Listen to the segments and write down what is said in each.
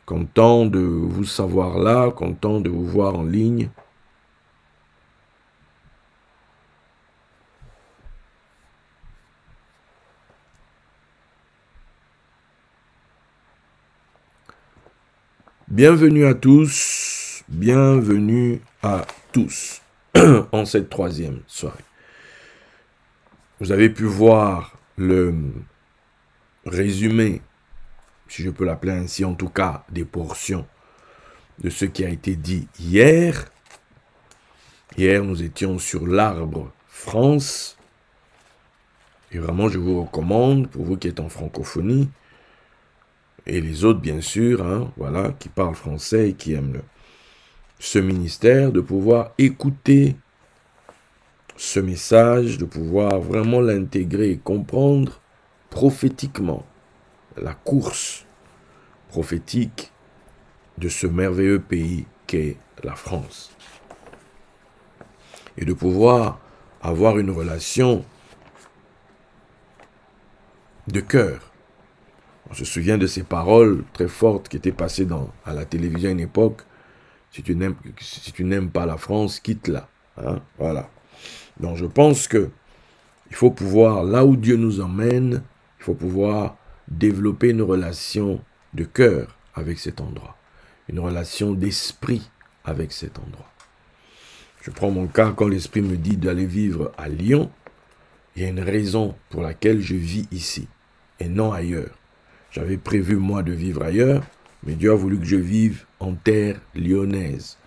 Content de vous savoir là, content de vous voir en ligne. Bienvenue à tous en cette troisième soirée. Vous avez pu voir le résumé, si je peux l'appeler ainsi, en tout cas, des portions de ce qui a été dit hier. Hier, nous étions sur l'arbre France. Et vraiment, je vous recommande, pour vous qui êtes en francophonie, et les autres, bien sûr, hein, voilà, qui parlent français et qui aiment ce ministère, de pouvoir écouter ce message, de pouvoir vraiment l'intégrer et comprendre prophétiquement la course prophétique de ce merveilleux pays qu'est la France. Et de pouvoir avoir une relation de cœur. On se souvient de ces paroles très fortes qui étaient passées à la télévision à une époque. Si tu n'aimes pas la France, quitte-la. Hein? Voilà. Donc je pense que il faut pouvoir, là où Dieu nous emmène, il faut pouvoir développer une relation de cœur avec cet endroit. Une relation d'esprit avec cet endroit. Je prends mon cas, quand l'esprit me dit d'aller vivre à Lyon, il y a une raison pour laquelle je vis ici et non ailleurs. J'avais prévu, moi, de vivre ailleurs, mais Dieu a voulu que je vive en terre lyonnaise.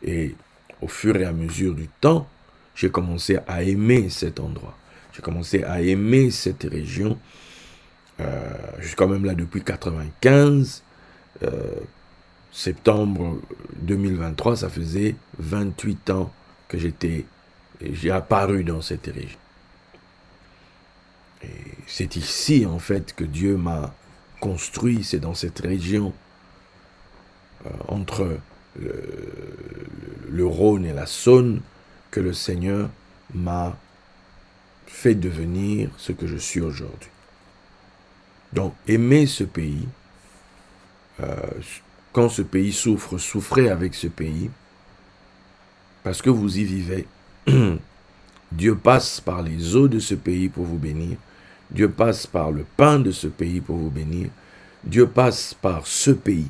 Et au fur et à mesure du temps, j'ai commencé à aimer cet endroit. J'ai commencé à aimer cette région. Je suis quand même là depuis 1995. Septembre 2023, ça faisait 28 ans que j'ai apparu dans cette région. Et c'est ici, en fait, que Dieu m'a construit, c'est dans cette région, entre le Rhône et la Saône, que le Seigneur m'a fait devenir ce que je suis aujourd'hui. Donc, aimer ce pays, quand ce pays souffre, souffrez avec ce pays, parce que vous y vivez. Dieu passe par les eaux de ce pays pour vous bénir. Dieu passe par le pain de ce pays pour vous bénir. Dieu passe par ce pays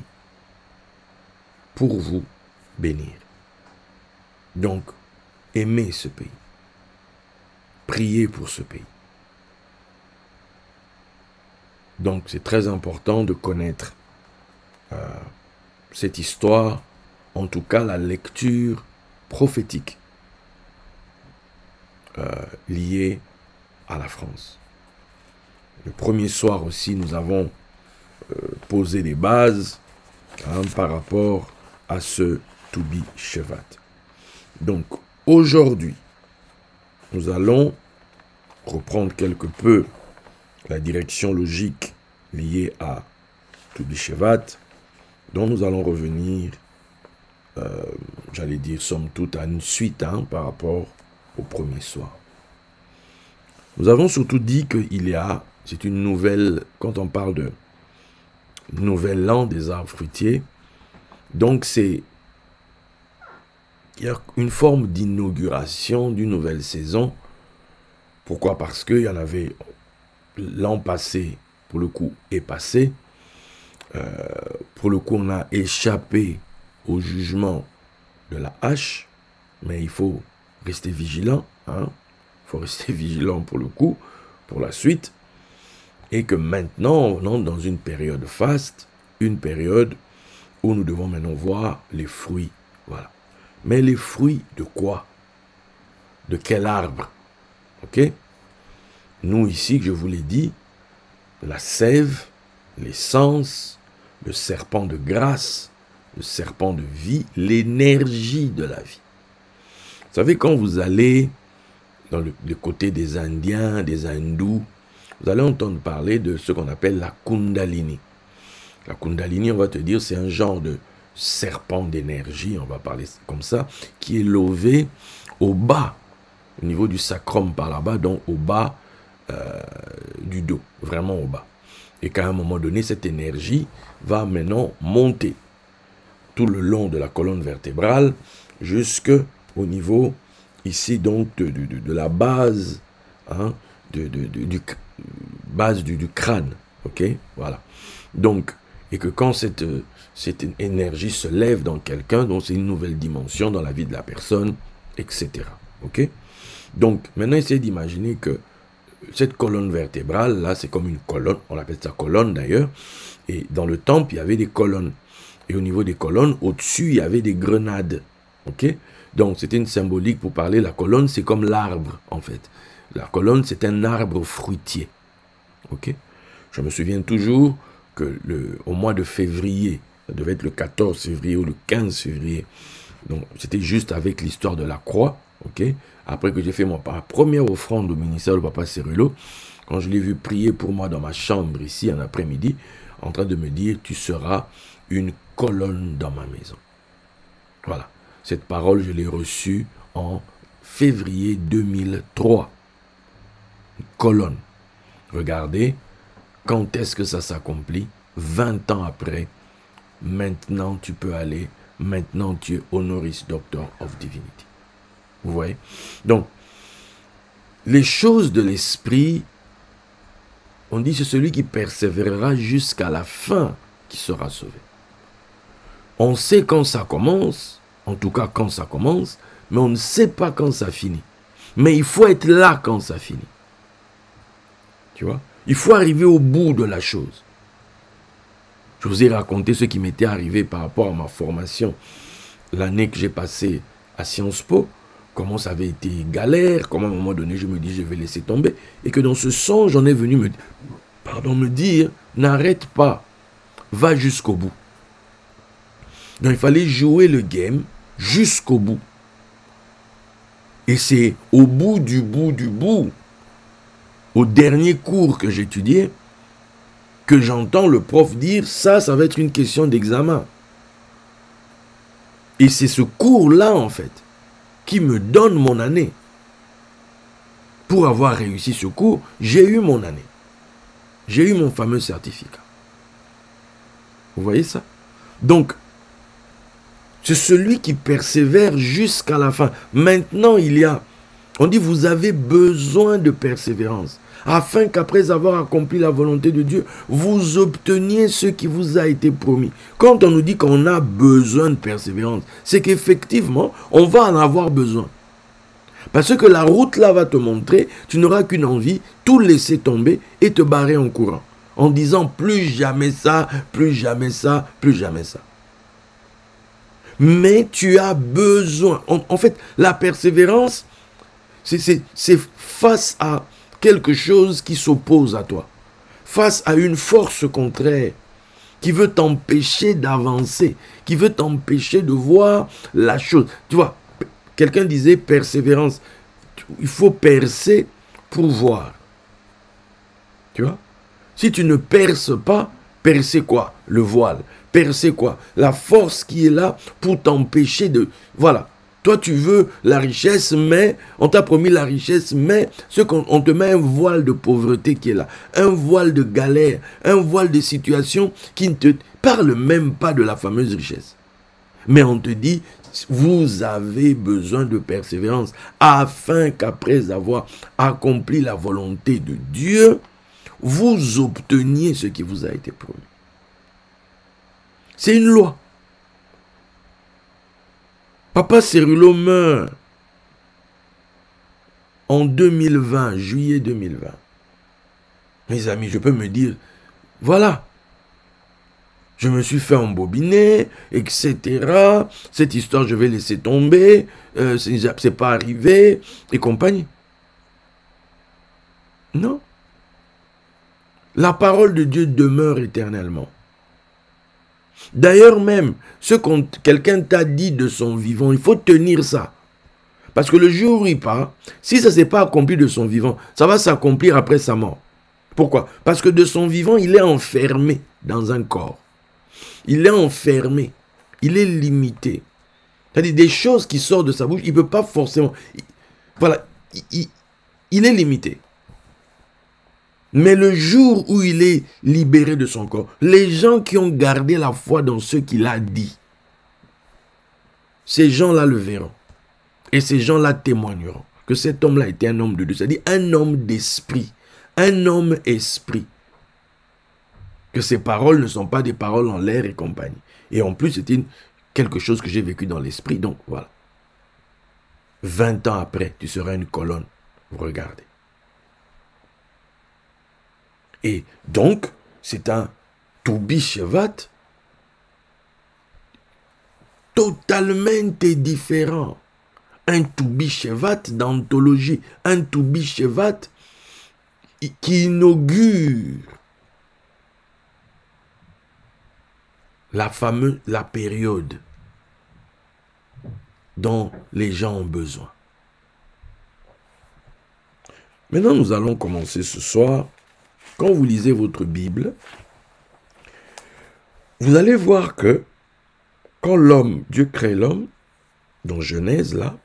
pour vous bénir. Donc, aimez ce pays. Priez pour ce pays. Donc, c'est très important de connaître cette histoire, en tout cas la lecture prophétique liée à la France. Le premier soir aussi, nous avons posé les bases par rapport à ce Toubi Shevat. Donc, aujourd'hui, nous allons reprendre quelque peu la direction logique liée à Toubi Shevat, dont nous allons revenir, j'allais dire, somme toute, à une suite par rapport au premier soir. Nous avons surtout dit qu'il y a, c'est une nouvelle, quand on parle de nouvel an des arbres fruitiers, donc il y a une forme d'inauguration d'une nouvelle saison. Pourquoi? Parce qu'il y en avait l'an passé, pour le coup, est passé. Pour le coup, on a échappé au jugement de la hache, mais il faut rester vigilant, hein? Il faut rester vigilant pour le coup, pour la suite, et que maintenant, on entre dans une période faste, une période où nous devons maintenant voir les fruits, voilà. Mais les fruits de quoi? De quel arbre? Ok? Nous ici, je vous l'ai dit, la sève, l'essence, le serpent de grâce, le serpent de vie, l'énergie de la vie. Vous savez, quand vous allez dans le côté des Indiens, des Hindous, vous allez entendre parler de ce qu'on appelle la Kundalini. La Kundalini, on va te dire, c'est un genre de serpent d'énergie, on va parler comme ça, qui est levé au bas, au niveau du sacrum par là-bas, donc au bas du dos, vraiment au bas. Et qu'à un moment donné, cette énergie va maintenant monter tout le long de la colonne vertébrale jusqu'au niveau ici donc de la base, hein, base du crâne. Ok, voilà. Donc, et que quand cette énergie se lève dans quelqu'un, donc c'est une nouvelle dimension dans la vie de la personne, etc. Ok. Donc, maintenant, essayez d'imaginer que cette colonne vertébrale, là, c'est comme une colonne, on appelle ça colonne d'ailleurs, et dans le temple, il y avait des colonnes. Et au niveau des colonnes, au-dessus, il y avait des grenades. Ok. Donc, c'était une symbolique pour parler, la colonne, c'est comme l'arbre, en fait. La colonne, c'est un arbre fruitier. Ok. Je me souviens toujours que au mois de février, ça devait être le 14 février ou le 15 février, donc c'était juste avec l'histoire de la croix, ok. Après que j'ai fait ma première offrande au ministère de Papa Cérulo, quand je l'ai vu prier pour moi dans ma chambre ici un après-midi, en train de me dire, tu seras une colonne dans ma maison. Voilà, cette parole je l'ai reçue en février 2003. Une colonne. Regardez, quand est-ce que ça s'accomplit? 20 ans après, maintenant tu peux aller, maintenant tu es Honoris Doctor of Divinity. Vous voyez? Donc, les choses de l'esprit, on dit c'est celui qui persévérera jusqu'à la fin qui sera sauvé. On sait quand ça commence, en tout cas quand ça commence, mais on ne sait pas quand ça finit. Mais il faut être là quand ça finit. Tu vois? Il faut arriver au bout de la chose. Je vous ai raconté ce qui m'était arrivé par rapport à ma formation. L'année que j'ai passée à Sciences Po, comment ça avait été galère, comment à un moment donné je me dis je vais laisser tomber. Et que dans ce sens, j'en ai venu me dire, n'arrête pas, va jusqu'au bout. Donc il fallait jouer le game jusqu'au bout. Et c'est au bout du bout, au dernier cours que j'étudiais, que j'entends le prof dire, ça va être une question d'examen. Et c'est ce cours-là, en fait, qui me donne mon année. Pour avoir réussi ce cours, j'ai eu mon année. J'ai eu mon fameux certificat. Vous voyez ça? Donc, c'est celui qui persévère jusqu'à la fin. Maintenant, on dit, vous avez besoin de persévérance, afin qu'après avoir accompli la volonté de Dieu, vous obteniez ce qui vous a été promis. Quand on nous dit qu'on a besoin de persévérance, c'est qu'effectivement, on va en avoir besoin. Parce que la route là va te montrer, tu n'auras qu'une envie, tout laisser tomber et te barrer en courant. En disant plus jamais ça, plus jamais ça, plus jamais ça. Mais tu as besoin. En fait, la persévérance, c'est face à quelque chose qui s'oppose à toi. Face à une force contraire qui veut t'empêcher d'avancer, qui veut t'empêcher de voir la chose. Tu vois, quelqu'un disait persévérance. Il faut percer pour voir. Tu vois? Si tu ne perces pas, percer quoi? Le voile. Percer quoi? La force qui est là pour t'empêcher de... Voilà. Toi, tu veux la richesse, mais on t'a promis la richesse, mais on te met un voile de pauvreté qui est là. Un voile de galère, un voile de situation qui ne te parle même pas de la fameuse richesse. Mais on te dit, vous avez besoin de persévérance, afin qu'après avoir accompli la volonté de Dieu, vous obteniez ce qui vous a été promis. C'est une loi. Papa Cérulo meurt en 2020, juillet 2020. Mes amis, je peux me dire, voilà, je me suis fait embobiner, etc. Cette histoire, je vais laisser tomber, c'est pas arrivé, et compagnie. Non. La parole de Dieu demeure éternellement. D'ailleurs même, ce que quelqu'un t'a dit de son vivant, il faut tenir ça. Parce que le jour où il part, si ça ne s'est pas accompli de son vivant, ça va s'accomplir après sa mort. Pourquoi? Parce que de son vivant, il est enfermé dans un corps. Il est enfermé. Il est limité. C'est-à-dire des choses qui sortent de sa bouche, il ne peut pas forcément... Voilà, il est limité. Mais le jour où il est libéré de son corps, les gens qui ont gardé la foi dans ce qu'il a dit, ces gens-là le verront. Et ces gens-là témoigneront que cet homme-là était un homme de Dieu, c'est-à-dire un homme d'esprit, un homme esprit. Que ses paroles ne sont pas des paroles en l'air et compagnie. Et en plus, c'est quelque chose que j'ai vécu dans l'esprit. Donc, voilà. 20 ans après, tu seras une colonne. Vous regardez. Et donc, c'est un Toubi Shevat totalement différent. Un Toubi Shevat d'anthologie. Un Toubi Shevat qui inaugure la période dont les gens ont besoin. Maintenant, nous allons commencer ce soir. Quand vous lisez votre Bible, vous allez voir que quand Dieu crée l'homme, dans Genèse là,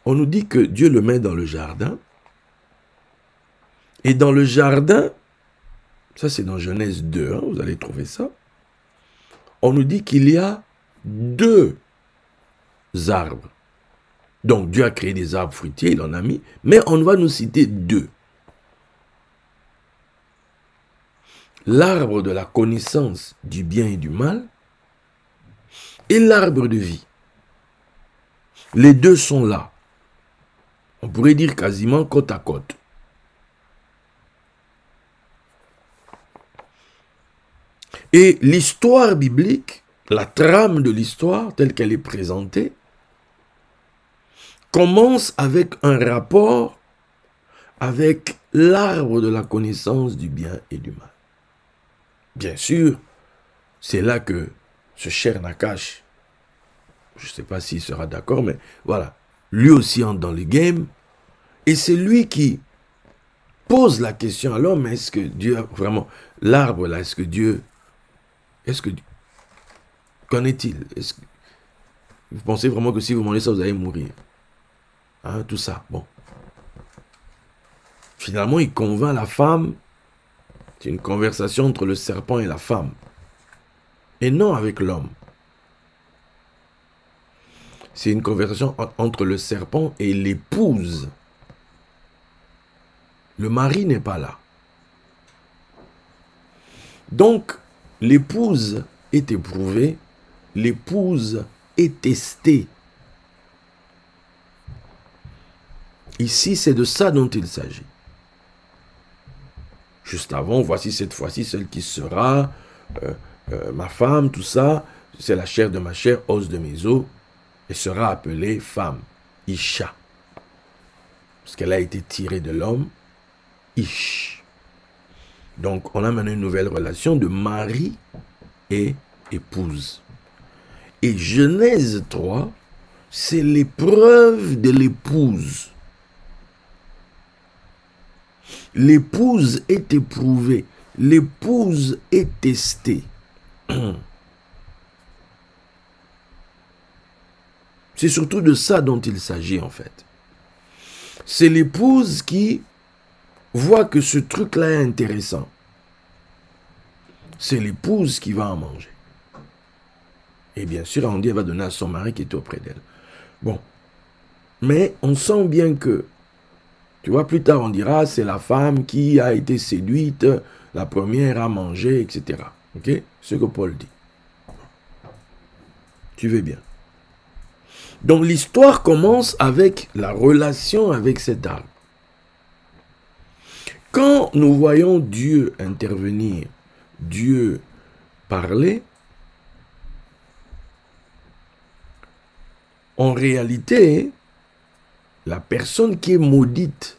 on nous dit que Dieu le met dans le jardin. Et dans le jardin, ça c'est dans Genèse 2, hein, vous allez trouver ça. On nous dit qu'il y a 2 arbres. Donc Dieu a créé des arbres fruitiers, il en a mis, mais on va nous citer 2. L'arbre de la connaissance du bien et du mal et l'arbre de vie. Les 2 sont là. On pourrait dire quasiment côte à côte. Et l'histoire biblique, la trame de l'histoire telle qu'elle est présentée, commence avec un rapport avec l'arbre de la connaissance du bien et du mal. Bien sûr, c'est là que ce cher Nakash, je ne sais pas s'il sera d'accord, mais voilà, lui aussi entre dans le game, et c'est lui qui pose la question à l'homme, est-ce que Dieu, vraiment, l'arbre là, qu'en est-il? Vous pensez vraiment que si vous mangez ça, vous allez mourir? Hein, tout ça, bon. Finalement, il convainc la femme. C'est une conversation entre le serpent et la femme. Et non avec l'homme. C'est une conversation entre le serpent et l'épouse. Le mari n'est pas là. Donc, l'épouse est éprouvée, l'épouse est testée. Ici, c'est de ça dont il s'agit. Juste avant, voici cette fois-ci celle qui sera ma femme, tout ça, c'est la chair de ma chair, os de mes os, et sera appelée femme, Isha. Parce qu'elle a été tirée de l'homme, Ish. Donc, on a maintenant une nouvelle relation de mari et épouse. Et Genèse 3, c'est l'épreuve de l'épouse. L'épouse est éprouvée. L'épouse est testée. C'est surtout de ça dont il s'agit en fait. C'est l'épouse qui voit que ce truc-là est intéressant. C'est l'épouse qui va en manger. Et bien sûr, on dit elle va donner à son mari qui est auprès d'elle. Bon. Mais on sent bien que, tu vois, plus tard on dira, c'est la femme qui a été séduite, la première à manger, etc. Ok? Ce que Paul dit. Tu veux bien. Donc l'histoire commence avec la relation avec cet arbre. Quand nous voyons Dieu intervenir, Dieu parler, en réalité, la personne qui est maudite,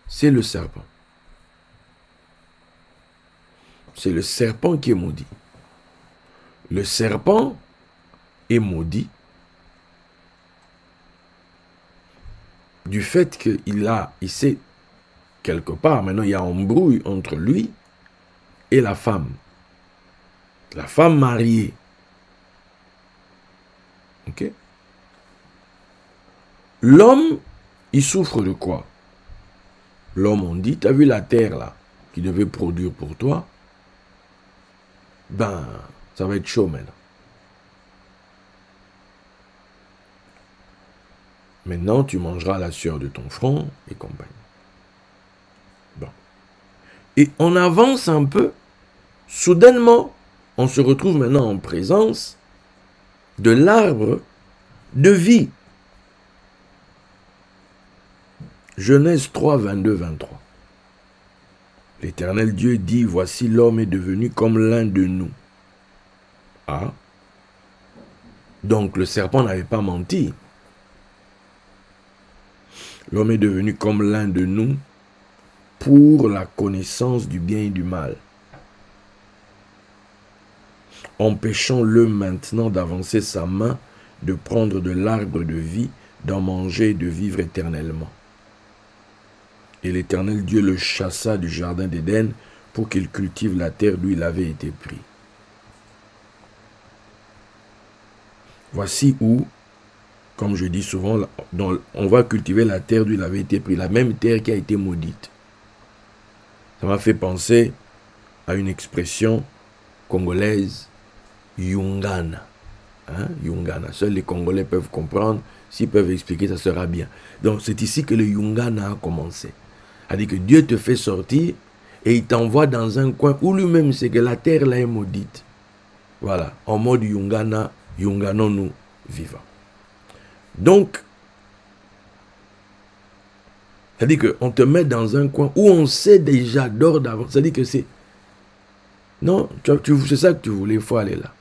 c'est le serpent. C'est le serpent qui est maudit. Le serpent est maudit du fait qu'il sait quelque part, maintenant il y a embrouille entre lui et la femme. La femme mariée. Ok? L'homme, il souffre de quoi? L'homme, on dit, tu as vu la terre là, qui devait produire pour toi? Ben, ça va être chaud maintenant. Maintenant, tu mangeras la sueur de ton front et compagnie. Bon. Et on avance un peu. Soudainement, on se retrouve maintenant en présence de l'arbre de vie. Genèse 3, 22, 23. L'Éternel Dieu dit, voici l'homme est devenu comme l'un de nous. Ah. Donc le serpent n'avait pas menti. L'homme est devenu comme l'un de nous pour la connaissance du bien et du mal. Empêchons-le maintenant d'avancer sa main, de prendre de l'arbre de vie, d'en manger et de vivre éternellement. Et l'Éternel Dieu le chassa du jardin d'Éden pour qu'il cultive la terre d'où il avait été pris. Voici où, comme je dis souvent, on va cultiver la terre d'où il avait été pris, la même terre qui a été maudite. Ça m'a fait penser à une expression congolaise, Yungana. Hein? Yungana. Seuls les Congolais peuvent comprendre. S'ils peuvent expliquer, ça sera bien. Donc c'est ici que le Yungana a commencé. C'est-à-dire que Dieu te fait sortir et il t'envoie dans un coin où lui-même sait que la terre là est maudite. Voilà. En mode Yungana, Yunganons-nous vivants. Donc, c'est-à-dire qu'on te met dans un coin où on sait déjà d'or d'avance. C'est-à-dire que c'est... Non, c'est ça que tu voulais, il faut aller là.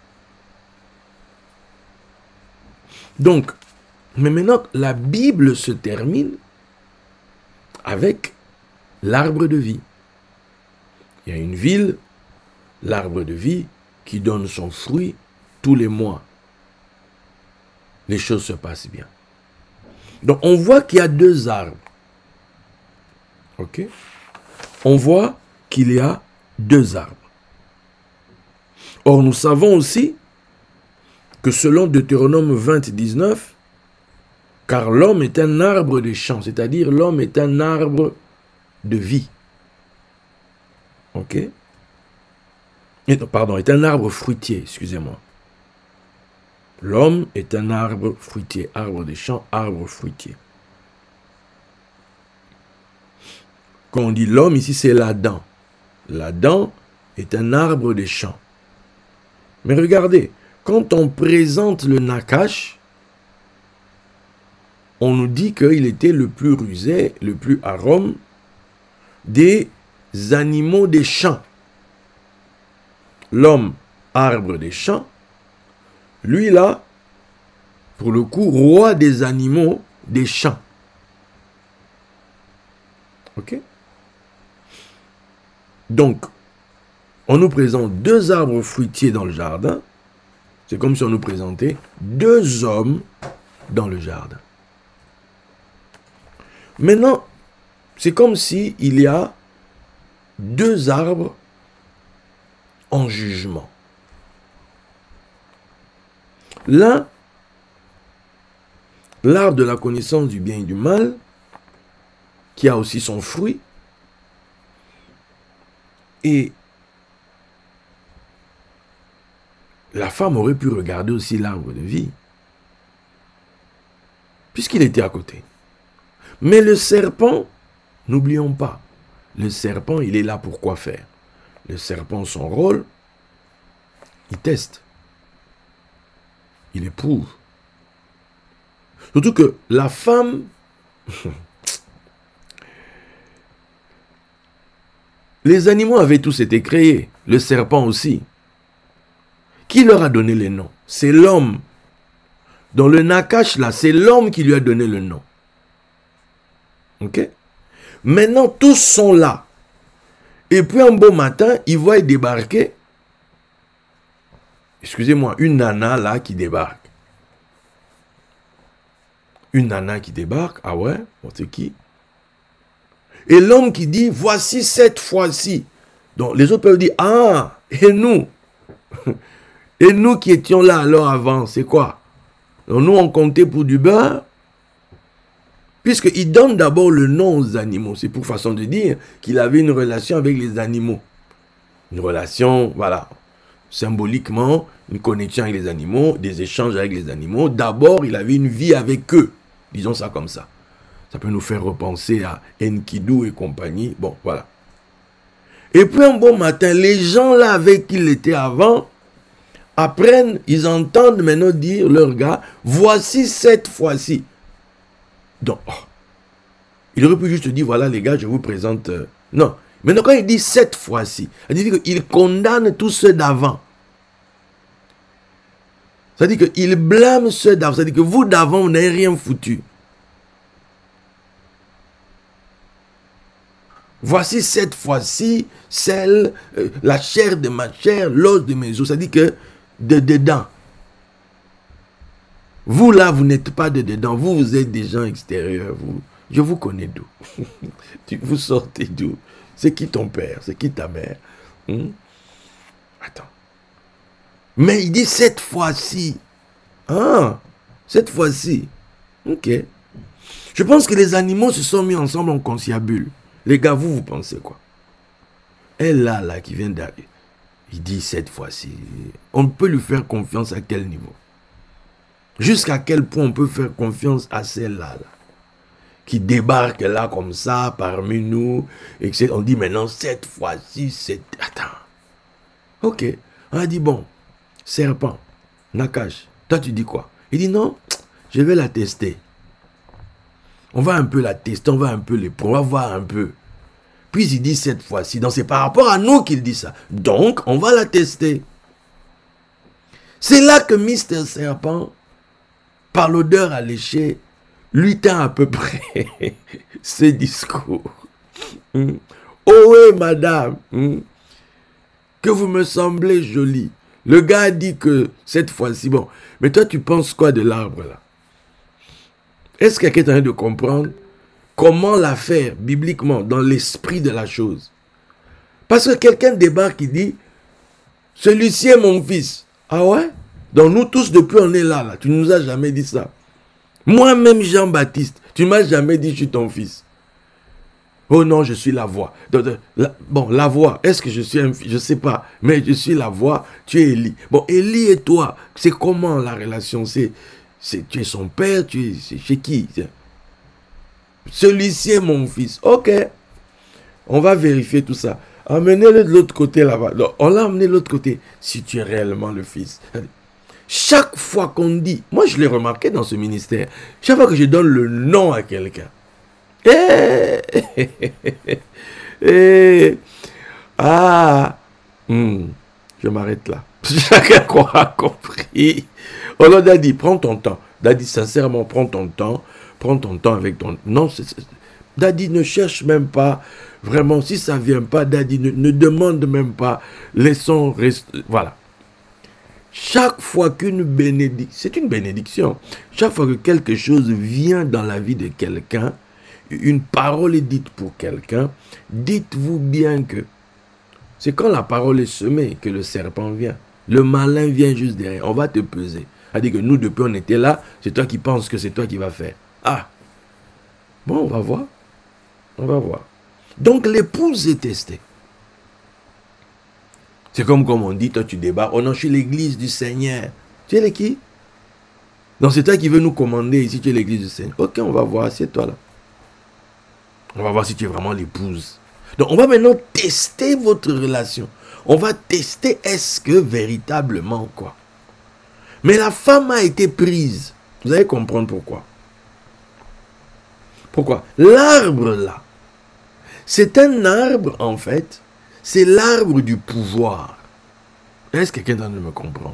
Donc, mais maintenant, la Bible se termine avec l'arbre de vie. Il y a une ville, l'arbre de vie, qui donne son fruit tous les mois. Les choses se passent bien. Donc, on voit qu'il y a deux arbres. Ok? On voit qu'il y a deux arbres. Or, nous savons aussi que selon Deutéronome 20, 19, car l'homme est un arbre des champs, c'est-à-dire l'homme est un arbre de vie. Ok? Pardon, est un arbre fruitier, excusez-moi. L'homme est un arbre fruitier, arbre des champs, arbre fruitier. Quand on dit l'homme, ici c'est l'Adam. L'Adam est un arbre des champs. Mais regardez, quand on présente le Nakash, on nous dit qu'il était le plus rusé, le plus arôme des animaux des champs. L'homme, arbre des champs, lui là, pour le coup, roi des animaux des champs. Ok? Donc, on nous présente deux arbres fruitiers dans le jardin. C'est comme si on nous présentait deux hommes dans le jardin. Maintenant, c'est comme si il y a deux arbres en jugement. L'un, l'arbre de la connaissance du bien et du mal, qui a aussi son fruit, et la femme aurait pu regarder aussi l'arbre de vie, puisqu'il était à côté. Mais le serpent, n'oublions pas, le serpent, il est là pour quoi faire? Le serpent, son rôle, il teste. Il éprouve. Surtout que la femme, les animaux avaient tous été créés, le serpent aussi. Qui leur a donné les noms? C'est l'homme. Dans le Nakash, là, c'est l'homme qui lui a donné le nom. Ok? Maintenant, tous sont là. Et puis, un beau matin, ils voient débarquer, excusez-moi, une nana là qui débarque. Une nana qui débarque, ah ouais, bon, c'est qui? Et l'homme qui dit, voici cette fois-ci. Donc, les autres peuvent dire, ah, et nous? Et nous qui étions là alors avant, c'est quoi? Donc, nous, on comptait pour du beurre. Puisqu'il donne d'abord le nom aux animaux. C'est pour façon de dire qu'il avait une relation avec les animaux. Une relation, voilà, symboliquement, une connexion avec les animaux, des échanges avec les animaux. D'abord, il avait une vie avec eux. Disons ça comme ça. Ça peut nous faire repenser à Enkidu et compagnie. Bon, voilà. Et puis un bon matin, les gens là avec qui il était avant, apprennent, ils entendent maintenant dire, leur gars, voici cette fois-ci. Donc, il aurait pu juste dire, voilà les gars, je vous présente... non. Maintenant, quand il dit cette fois-ci, il dit qu'il condamne tous ceux d'avant. C'est-à-dire qu'il blâme ceux d'avant. C'est-à-dire que vous d'avant, vous n'avez rien foutu. Voici cette fois-ci, celle, la chair de ma chair, l'os de mes os. C'est-à-dire que de dedans. Vous là, vous n'êtes pas de dedans. Vous, vous êtes des gens extérieurs. Vous, je vous connais d'où. Vous sortez d'où? C'est qui ton père? C'est qui ta mère? Attends. Mais il dit cette fois-ci. Ah, cette fois-ci. Ok. Je pense que les animaux se sont mis ensemble en conciliabule. Les gars, vous pensez quoi? Elle là, qui vient d'arriver. Il dit cette fois-ci. On peut lui faire confiance à quel niveau? Jusqu'à quel point on peut faire confiance à celle-là, qui débarque là comme ça parmi nous, et on dit maintenant cette fois-ci, c'est... Attends. Ok. On a dit bon, serpent, Nakash, toi tu dis quoi? Il dit non, je vais la tester. On va un peu la tester, on va un peu les prendre, on va voir un peu. Puis il dit cette fois-ci, donc c'est par rapport à nous qu'il dit ça. Donc, on va la tester. C'est là que Mister Serpent, par l'odeur alléchée, lui tend à peu près ce discours. Oh oui, madame, que vous me semblez jolie. Le gars dit que cette fois-ci, bon, mais toi tu penses quoi de l'arbre là? Est-ce que quelqu'un est en train de comprendre comment la faire bibliquement dans l'esprit de la chose? Parce que quelqu'un débarque qui dit, celui-ci est mon fils. Ah ouais? Donc nous tous depuis on est là, tu ne nous as jamais dit ça. Moi-même Jean-Baptiste, tu ne m'as jamais dit je suis ton fils. Oh non, je suis la voix. Bon, la voix, est-ce que je suis un fils? Je ne sais pas, mais je suis la voix, tu es Élie. Bon, Élie et toi, c'est comment la relation? Tu es son père, c'est chez qui? Celui-ci est mon fils. Ok, on va vérifier tout ça. Emmenez-le de l'autre côté là-bas. On l'a emmené de l'autre côté. Si tu es réellement le fils. Chaque fois qu'on dit, moi je l'ai remarqué dans ce ministère, chaque fois que je donne le nom à quelqu'un, je m'arrête là. Chacun aura compris. On leur a dit, prends ton temps. Daddy, sincèrement, prends ton temps avec ton... Non, Daddy ne cherche même pas, vraiment, si ça ne vient pas, Daddy ne demande même pas, laissons rester, voilà. Chaque fois qu'une bénédiction, c'est une bénédiction, chaque fois que quelque chose vient dans la vie de quelqu'un, une parole est dite pour quelqu'un, dites-vous bien que c'est quand la parole est semée que le serpent vient. Le malin vient juste derrière, on va te peser. C'est-à-dire que nous, depuis on était là, c'est toi qui penses que c'est toi qui vas faire. Ah, bon, on va voir. On va voir. Donc l'épouse est testée. C'est comme on dit, toi tu débarques, oh non, je suis l'église du Seigneur. Tu es qui? Donc c'est toi qui veux nous commander ici, tu es l'église du Seigneur. Ok, on va voir, assieds-toi là. On va voir si tu es vraiment l'épouse. Donc on va maintenant tester votre relation. On va tester est-ce que véritablement quoi. Mais la femme a été prise. Vous allez comprendre pourquoi. Pourquoi? L'arbre là, c'est un arbre en fait, c'est l'arbre du pouvoir. Est-ce que quelqu'un me comprend?